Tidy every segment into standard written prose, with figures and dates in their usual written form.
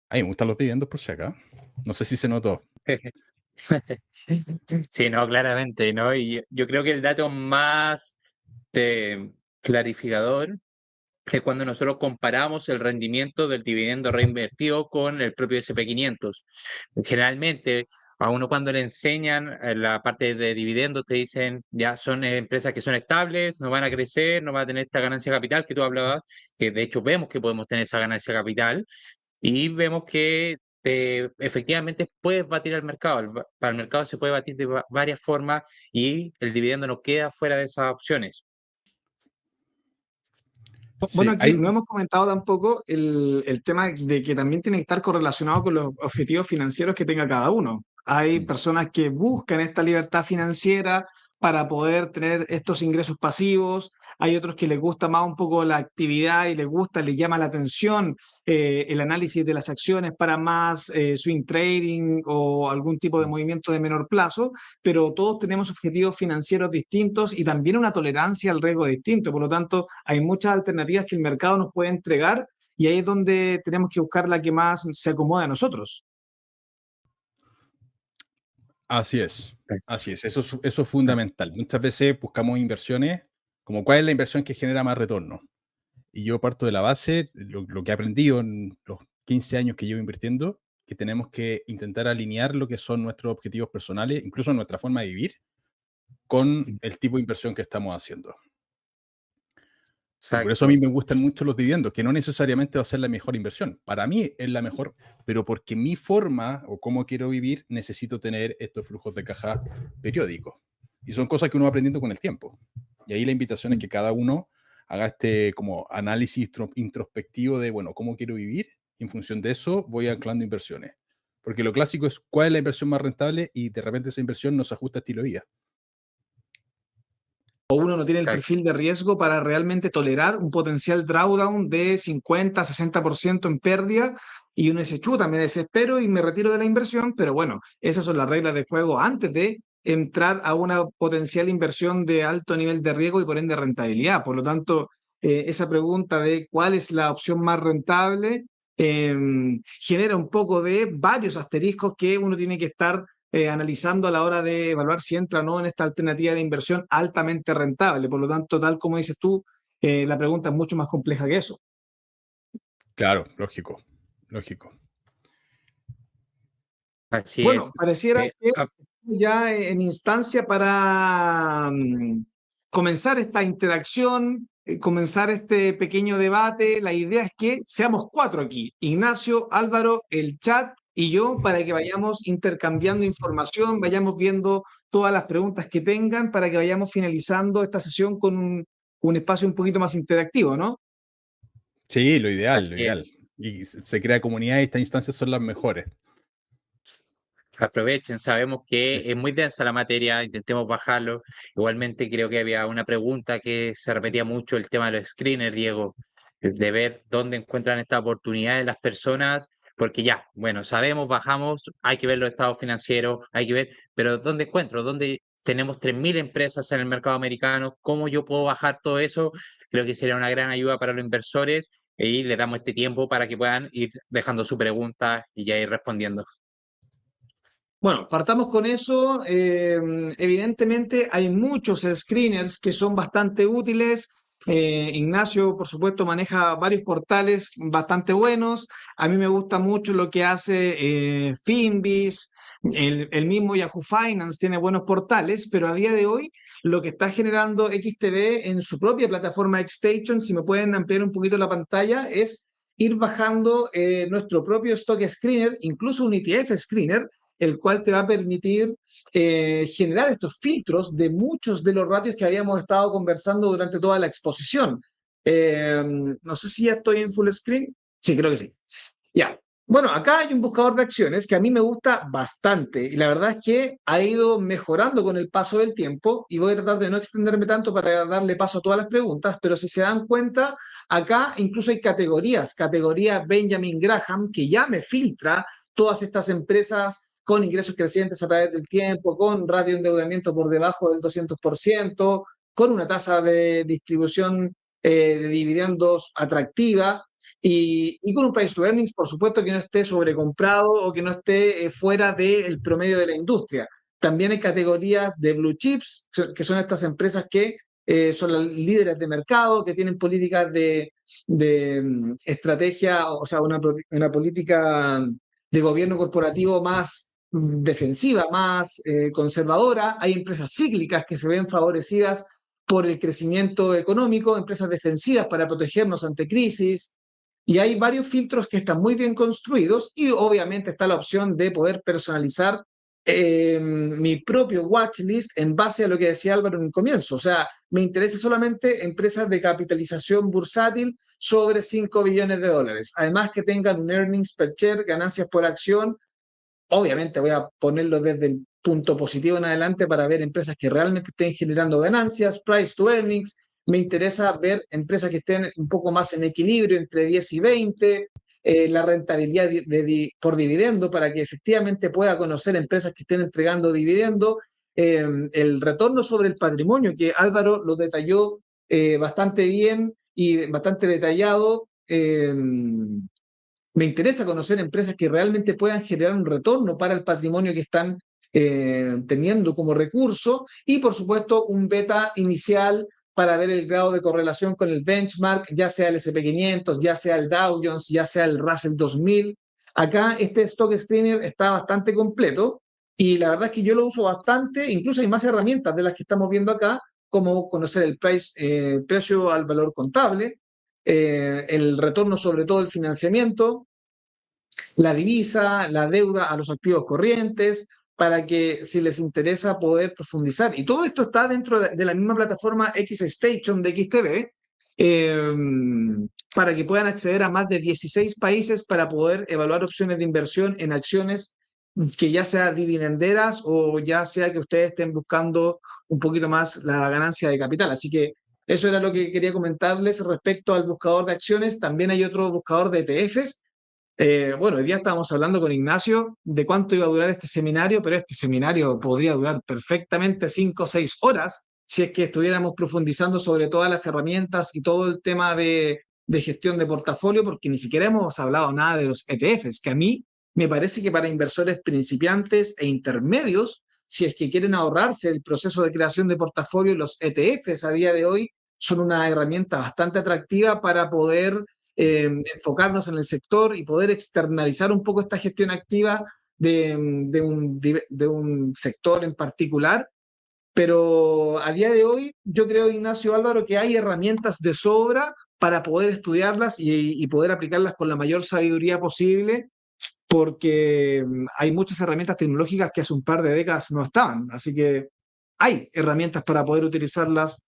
A mí me gustan los dividendos por si acá. No sé si se notó. Sí, no, claramente, ¿no? Y yo creo que el dato más clarificador es cuando nosotros comparamos el rendimiento del dividendo reinvertido con el propio SP 500. Generalmente, a uno cuando le enseñan la parte de dividendos, te dicen, ya son empresas que son estables, no van a crecer, no van a tener esta ganancia de capital que tú hablabas, que de hecho vemos que podemos tener esa ganancia de capital y vemos que efectivamente puedes batir al mercado. Para el mercado se puede batir de varias formas y el dividendo no queda fuera de esas opciones. Bueno, Sí, aquí no hemos comentado tampoco el tema de que también tiene que estar correlacionado con los objetivos financieros que tenga cada uno. Hay personas que buscan esta libertad financiera para poder tener estos ingresos pasivos. Hay otros que les gusta más un poco la actividad y les gusta, les llama la atención el análisis de las acciones para más swing trading o algún tipo de movimiento de menor plazo, pero todos tenemos objetivos financieros distintos y también una tolerancia al riesgo distinto. Por lo tanto, hay muchas alternativas que el mercado nos puede entregar y ahí es donde tenemos que buscar la que más se acomoda a nosotros. así es. Así es. Eso es fundamental. Muchas veces buscamos inversiones como cuál es la inversión que genera más retorno. Y yo parto de la base, lo que he aprendido en los 15 años que llevo invirtiendo, que tenemos que intentar alinear lo que son nuestros objetivos personales, incluso nuestra forma de vivir, con el tipo de inversión que estamos haciendo. Y por eso a mí Exacto. me gustan mucho los dividendos, que no necesariamente va a ser la mejor inversión. Para mí es la mejor, pero porque mi forma o cómo quiero vivir, necesito tener estos flujos de caja periódicos. Y son cosas que uno va aprendiendo con el tiempo. Y ahí la invitación es que cada uno haga este como análisis introspectivo de, bueno, cómo quiero vivir. Y en función de eso voy anclando inversiones. Porque lo clásico es cuál es la inversión más rentable y de repente esa inversión no se ajusta a estilo de vida. O uno no tiene el Exacto. perfil de riesgo para realmente tolerar un potencial drawdown de 50, 60% en pérdida y uno dice, chuta, me desespero y me retiro de la inversión, pero bueno, esas son las reglas de juego antes de entrar a una potencial inversión de alto nivel de riesgo y por ende rentabilidad. Por lo tanto, esa pregunta de cuál es la opción más rentable eh, genera un poco de varios asteriscos que uno tiene que estar analizando a la hora de evaluar si entra o no en esta alternativa de inversión altamente rentable. Por lo tanto, tal como dices tú, la pregunta es mucho más compleja que eso. Claro, lógico, lógico. Así es. Bueno, pareciera Eh, que ah, ya en instancia para comenzar esta interacción, comenzar este pequeño debate. La idea es que seamos cuatro aquí, Ignacio, Álvaro, el chat y yo, para que vayamos intercambiando información, vayamos viendo todas las preguntas que tengan, para que vayamos finalizando esta sesión con un espacio un poquito más interactivo, ¿no? Sí, lo ideal, lo Así es. ideal. Y se crea comunidad y estas instancias son las mejores. Aprovechen, sabemos Sí. que es muy densa la materia, intentemos bajarlo. Igualmente creo que había una pregunta que se repetía mucho, el tema de los screeners, Diego, de ver dónde encuentran estas oportunidades las personas, porque ya, bueno, sabemos, bajamos, hay que ver los estados financieros, hay que ver, pero ¿dónde encuentro? ¿Dónde tenemos 3.000 empresas en el mercado americano? ¿Cómo yo puedo bajar todo eso? Creo que sería una gran ayuda para los inversores y le damos este tiempo para que puedan ir dejando su pregunta y ya ir respondiendo. Bueno, partamos con eso. Evidentemente hay muchos screeners que son bastante útiles. Ignacio, por supuesto, maneja varios portales bastante buenos. A mí me gusta mucho lo que hace Finviz. El mismo Yahoo Finance tiene buenos portales, pero a día de hoy lo que está generando XTB en su propia plataforma Xstation, si me pueden ampliar un poquito la pantalla, es ir bajando nuestro propio stock screener, incluso un ETF screener, el cual te va a permitir generar estos filtros de muchos de los ratios que habíamos estado conversando durante toda la exposición. No sé si ya estoy en full screen. Sí, creo que sí. Ya. Bueno, acá hay un buscador de acciones que a mí me gusta bastante y la verdad es que ha ido mejorando con el paso del tiempo y voy a tratar de no extenderme tanto para darle paso a todas las preguntas, pero si se dan cuenta, acá incluso hay categorías, categoría Benjamin Graham, que ya me filtra todas estas empresas con ingresos crecientes a través del tiempo, con ratio de endeudamiento por debajo del 200%, con una tasa de distribución de dividendos atractiva. y con un price to earnings, por supuesto, que no esté sobrecomprado o que no esté fuera del promedio de la industria. También hay categorías de blue chips, que son estas empresas que son las líderes de mercado, que tienen políticas de estrategia, o sea, una política de gobierno corporativo más defensiva, más conservadora. Hay empresas cíclicas que se ven favorecidas por el crecimiento económico, empresas defensivas para protegernos ante crisis. Y hay varios filtros que están muy bien construidos y obviamente está la opción de poder personalizar mi propio watchlist en base a lo que decía Álvaro en el comienzo. O sea, me interesa solamente empresas de capitalización bursátil sobre 5 billones de dólares. Además que tengan un earnings per share, ganancias por acción. Obviamente voy a ponerlo desde el punto positivo en adelante para ver empresas que realmente estén generando ganancias, price to earnings. Me interesa ver empresas que estén un poco más en equilibrio entre 10 y 20, la rentabilidad por dividendo para que efectivamente pueda conocer empresas que estén entregando dividendo, el retorno sobre el patrimonio, que Álvaro lo detalló bastante bien y bastante detallado. Me interesa conocer empresas que realmente puedan generar un retorno para el patrimonio que están teniendo como recurso y, por supuesto, un beta inicial para ver el grado de correlación con el benchmark, ya sea el S&P 500, ya sea el Dow Jones, ya sea el Russell 2000. Acá este Stock Screener está bastante completo y la verdad es que yo lo uso bastante, incluso hay más herramientas de las que estamos viendo acá, como conocer el precio al valor contable, el retorno sobre todo el financiamiento, la divisa, la deuda a los activos corrientes, para que si les interesa poder profundizar. Y todo esto está dentro de la misma plataforma XStation de XTB, para que puedan acceder a más de 16 países para poder evaluar opciones de inversión en acciones que ya sea dividenderas o ya sea que ustedes estén buscando un poquito más la ganancia de capital. Así que eso era lo que quería comentarles respecto al buscador de acciones. También hay otro buscador de ETFs. Bueno, hoy día estábamos hablando con Ignacio de cuánto iba a durar este seminario, pero este seminario podría durar perfectamente 5 o 6 horas si es que estuviéramos profundizando sobre todas las herramientas y todo el tema de gestión de portafolio, porque ni siquiera hemos hablado nada de los ETFs, que a mí me parece que para inversores principiantes e intermedios, si es que quieren ahorrarse el proceso de creación de portafolio, los ETFs a día de hoy son una herramienta bastante atractiva para poder enfocarnos en el sector y poder externalizar un poco esta gestión activa de un sector en particular. Pero a día de hoy, yo creo, Ignacio Álvaro, que hay herramientas de sobra para poder estudiarlas y poder aplicarlas con la mayor sabiduría posible, porque hay muchas herramientas tecnológicas que hace un par de décadas no estaban. Así que hay herramientas para poder utilizarlas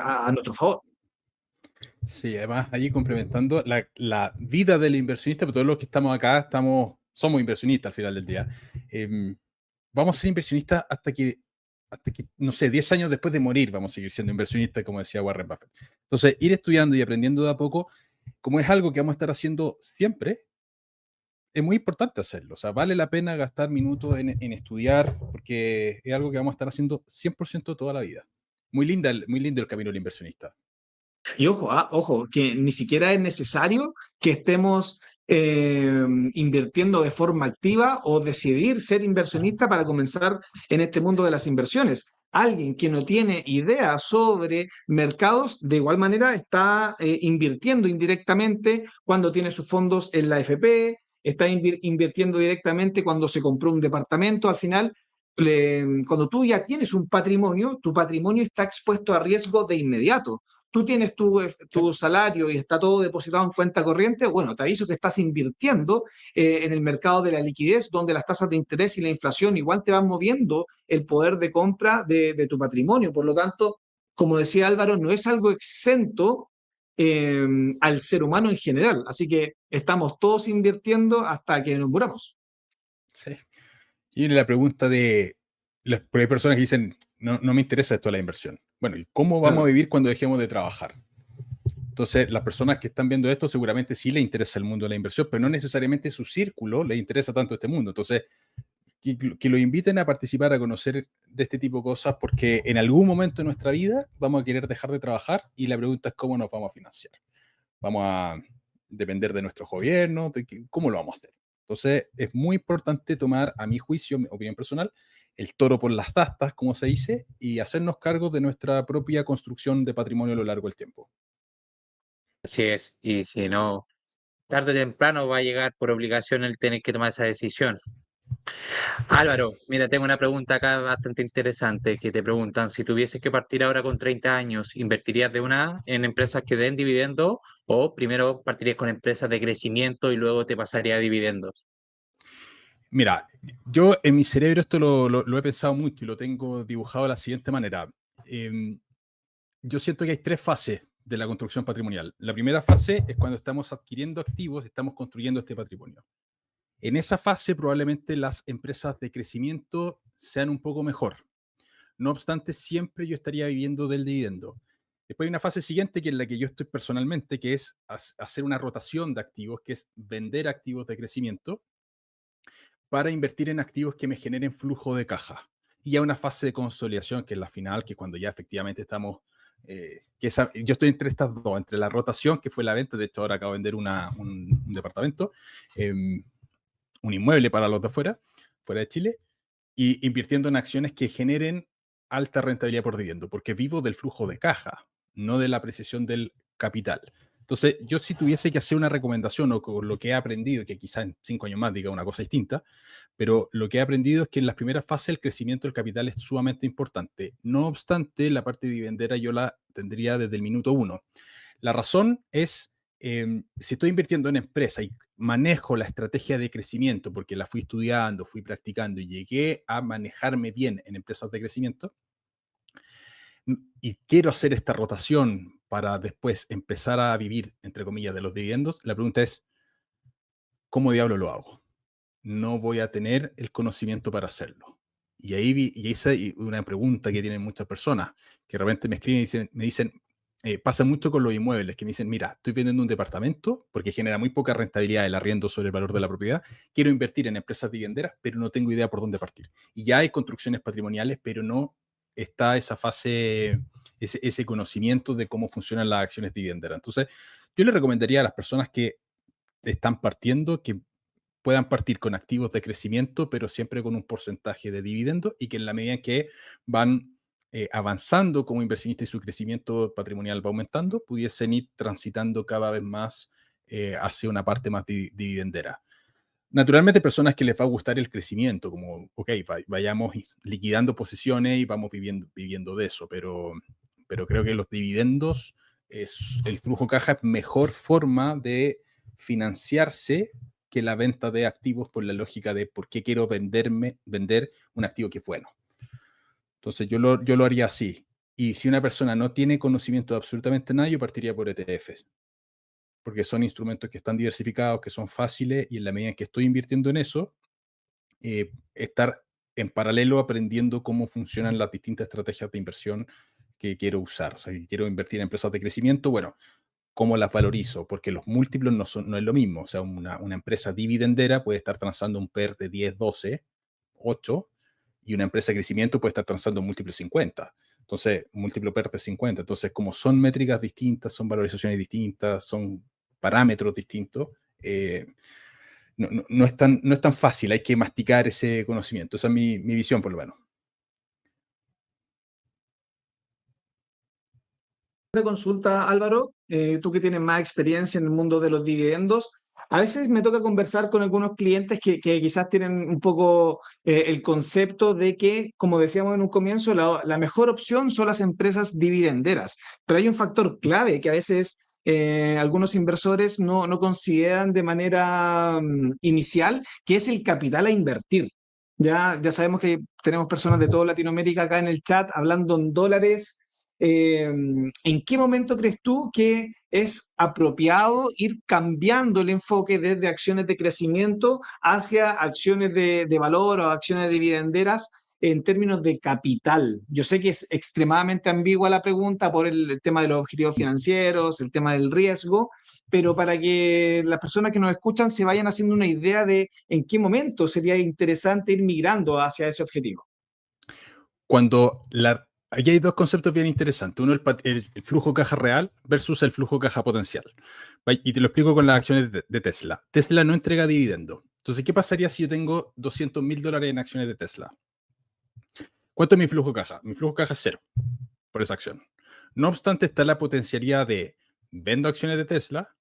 a nuestro favor. Sí, además, allí complementando la vida del inversionista, pero todos los que estamos acá somos inversionistas al final del día. Vamos a ser inversionistas hasta que, no sé, 10 años después de morir vamos a seguir siendo inversionistas, como decía Warren Buffett. Entonces, ir estudiando y aprendiendo de a poco, como es algo que vamos a estar haciendo siempre, es muy importante hacerlo. O sea, vale la pena gastar minutos en estudiar, porque es algo que vamos a estar haciendo 100% toda la vida. Muy lindo el camino del inversionista. Y ojo, que ni siquiera es necesario que estemos invirtiendo de forma activa o decidir ser inversionista para comenzar en este mundo de las inversiones. Alguien que no tiene idea sobre mercados, de igual manera está invirtiendo indirectamente cuando tiene sus fondos en la AFP, está invirtiendo directamente cuando se compró un departamento. Al final, cuando tú ya tienes un patrimonio, tu patrimonio está expuesto a riesgo de inmediato. Tú tienes tu salario y está todo depositado en cuenta corriente, bueno, te aviso que estás invirtiendo en el mercado de la liquidez, donde las tasas de interés y la inflación igual te van moviendo el poder de compra de tu patrimonio. Por lo tanto, como decía Álvaro, no es algo exento al ser humano en general. Así que estamos todos invirtiendo hasta que nos muramos. Sí. Y la pregunta porque hay personas que dicen, no me interesa esto de la inversión. Bueno, ¿y cómo vamos a vivir cuando dejemos de trabajar? Entonces, las personas que están viendo esto seguramente sí les interesa el mundo de la inversión, pero no necesariamente su círculo les interesa tanto este mundo. Entonces, que lo inviten a participar, a conocer de este tipo de cosas, porque en algún momento de nuestra vida vamos a querer dejar de trabajar y la pregunta es cómo nos vamos a financiar. vamos a depender de nuestros gobiernos, ¿cómo lo vamos a hacer? Entonces, es muy importante tomar, a mi juicio, mi opinión personal, el toro por las astas, como se dice, y hacernos cargo de nuestra propia construcción de patrimonio a lo largo del tiempo. Así es, y si no, tarde o temprano va a llegar por obligación el tener que tomar esa decisión. Álvaro, mira, tengo una pregunta acá bastante interesante que te preguntan, si tuvieses que partir ahora con 30 años, ¿invertirías de una en empresas que den dividendos o primero partirías con empresas de crecimiento y luego te pasaría a dividendos? Mira, yo en mi cerebro esto lo he pensado mucho y lo tengo dibujado de la siguiente manera. Yo siento que hay 3 fases de la construcción patrimonial. La primera fase es cuando estamos adquiriendo activos, estamos construyendo este patrimonio. En esa fase probablemente las empresas de crecimiento sean un poco mejor. No obstante, siempre yo estaría viviendo del dividendo. Después hay una fase siguiente que es la que yo estoy personalmente, que es hacer una rotación de activos, que es vender activos de crecimiento para invertir en activos que me generen flujo de caja. Y a una fase de consolidación, que es la final, que es cuando ya efectivamente estamos, yo estoy entre estas dos, entre la rotación, que fue la venta, de hecho ahora acabo de vender un departamento, un inmueble para los de afuera, fuera de Chile, y invirtiendo en acciones que generen alta rentabilidad por dividendo, porque vivo del flujo de caja, no de la apreciación del capital. Entonces, yo si tuviese que hacer una recomendación o con lo que he aprendido, que quizás en 5 años más diga una cosa distinta, pero lo que he aprendido es que en las primeras fases el crecimiento del capital es sumamente importante. No obstante, la parte dividendera yo la tendría desde el minuto 1. La razón es, si estoy invirtiendo en empresa y manejo la estrategia de crecimiento, porque la fui estudiando, fui practicando y llegué a manejarme bien en empresas de crecimiento, y quiero hacer esta rotación para después empezar a vivir, entre comillas, de los dividendos, la pregunta es, ¿cómo diablo lo hago? No voy a tener el conocimiento para hacerlo. Y esa es una pregunta que tienen muchas personas, que de repente me escriben y me dicen, pasa mucho con los inmuebles, que me dicen, mira, estoy vendiendo un departamento porque genera muy poca rentabilidad el arriendo sobre el valor de la propiedad, quiero invertir en empresas dividenderas, pero no tengo idea por dónde partir. Y ya hay construcciones patrimoniales, pero no está esa fase, ese conocimiento de cómo funcionan las acciones dividenderas. Entonces, yo le recomendaría a las personas que están partiendo que puedan partir con activos de crecimiento, pero siempre con un porcentaje de dividendos y que en la medida en que van avanzando como inversionista y su crecimiento patrimonial va aumentando, pudiesen ir transitando cada vez más hacia una parte más dividendera. Naturalmente, personas que les va a gustar el crecimiento, como, ok, vayamos liquidando posiciones y vamos viviendo de eso, pero creo que los dividendos, el flujo caja es mejor forma de financiarse que la venta de activos por la lógica de por qué quiero vender un activo que es bueno. Entonces yo lo haría así. Y si una persona no tiene conocimiento de absolutamente nada, yo partiría por ETFs, porque son instrumentos que están diversificados, que son fáciles, y en la medida en que estoy invirtiendo en eso, estar en paralelo aprendiendo cómo funcionan las distintas estrategias de inversión que quiero usar. O sea, si quiero invertir en empresas de crecimiento, bueno, ¿cómo las valorizo? Porque los múltiplos no es lo mismo. O sea, una empresa dividendera puede estar transando un PER de 10, 12, 8, y una empresa de crecimiento puede estar transando un múltiplo 50. Entonces, un múltiplo PER de 50. Entonces, como son métricas distintas, son valorizaciones distintas, son parámetros distintos, no es tan fácil, hay que masticar ese conocimiento. Esa es mi visión, por lo menos. Una consulta, Álvaro, tú que tienes más experiencia en el mundo de los dividendos, a veces me toca conversar con algunos clientes que quizás tienen un poco el concepto de que, como decíamos en un comienzo, la mejor opción son las empresas dividenderas, pero hay un factor clave que a veces algunos inversores no consideran de manera inicial, que es el capital a invertir. Ya sabemos que tenemos personas de toda Latinoamérica acá en el chat hablando en dólares. ¿En qué momento crees tú que es apropiado ir cambiando el enfoque desde acciones de crecimiento hacia acciones de valor o acciones dividenderas en términos de capital? Yo sé que es extremadamente ambigua la pregunta por el tema de los objetivos financieros, el tema del riesgo, pero para que las personas que nos escuchan se vayan haciendo una idea de en qué momento sería interesante ir migrando hacia ese objetivo. Cuando Aquí hay dos conceptos bien interesantes. Uno, el flujo caja real versus el flujo caja potencial. Y te lo explico con las acciones de Tesla. Tesla no entrega dividendo. Entonces, ¿qué pasaría si yo tengo $200.000 en acciones de Tesla? ¿Cuánto es mi flujo caja? Mi flujo caja es 0 por esa acción. No obstante, está la potencialidad de vendo acciones de Tesla,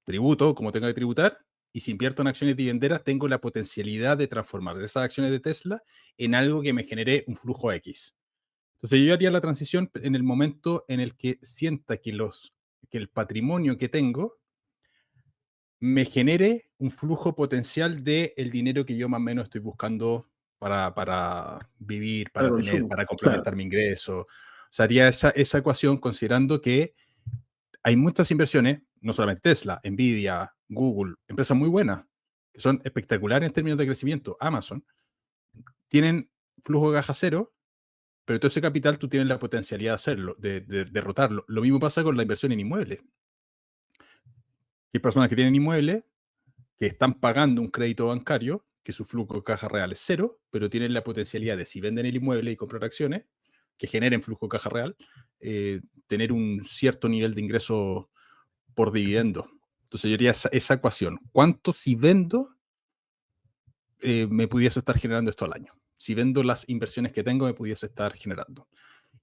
tributo como tenga que tributar, y si invierto en acciones dividenderas, tengo la potencialidad de transformar esas acciones de Tesla en algo que me genere un flujo X. Entonces yo haría la transición en el momento en el que sienta que el patrimonio que tengo me genere un flujo potencial de el dinero que yo más o menos estoy buscando para vivir, Para para tener, consumo. para Claro. complementar mi ingreso. O sea, haría esa ecuación considerando que hay muchas inversiones, no solamente Tesla, Nvidia, Google, empresas muy buenas, que son espectaculares en términos de crecimiento. Amazon, tienen flujo de caja cero, pero todo ese capital tú tienes la potencialidad de hacerlo, de derrotarlo. Lo mismo pasa con la inversión en inmuebles. Hay personas que tienen inmuebles que están pagando un crédito bancario, que su flujo de caja real es cero, pero tienen la potencialidad de, si venden el inmueble y comprar acciones que generen flujo de caja real, tener un cierto nivel de ingreso por dividendo. Entonces yo haría esa ecuación. ¿Cuánto si vendo me pudiese estar generando esto al año? Si vendo las inversiones que tengo, me pudiese estar generando.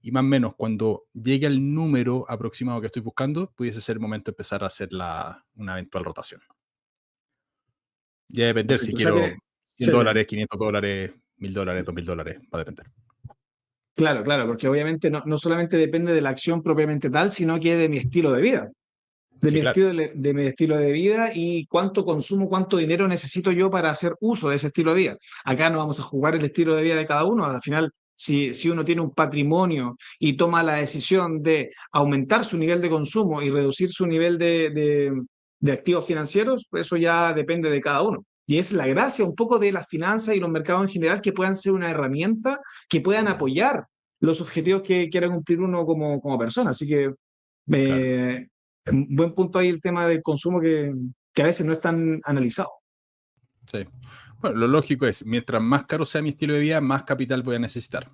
Y más o menos, cuando llegue al número aproximado que estoy buscando, pudiese ser el momento de empezar a hacer una eventual rotación. Ya depender si Perfecto. O sea, quiero sí, sí. $100, $500, $1.000, $2.000, va a depender. Claro, claro, porque obviamente no solamente depende de la acción propiamente tal, sino que de mi estilo de vida. Sí, claro. De mi estilo de vida y cuánto consumo, cuánto dinero necesito yo para hacer uso de ese estilo de vida. Acá no vamos a jugar el estilo de vida de cada uno. Al final, si uno tiene un patrimonio y toma la decisión de aumentar su nivel de consumo y reducir su nivel de activos financieros, pues eso ya depende de cada uno. Y es la gracia un poco de las finanzas y los mercados en general que puedan ser una herramienta que puedan apoyar los objetivos que quiera cumplir uno como persona. Así que Claro. un buen punto ahí el tema del consumo que a veces no es tan analizado. Sí. Bueno, lo lógico es, mientras más caro sea mi estilo de vida, más capital voy a necesitar.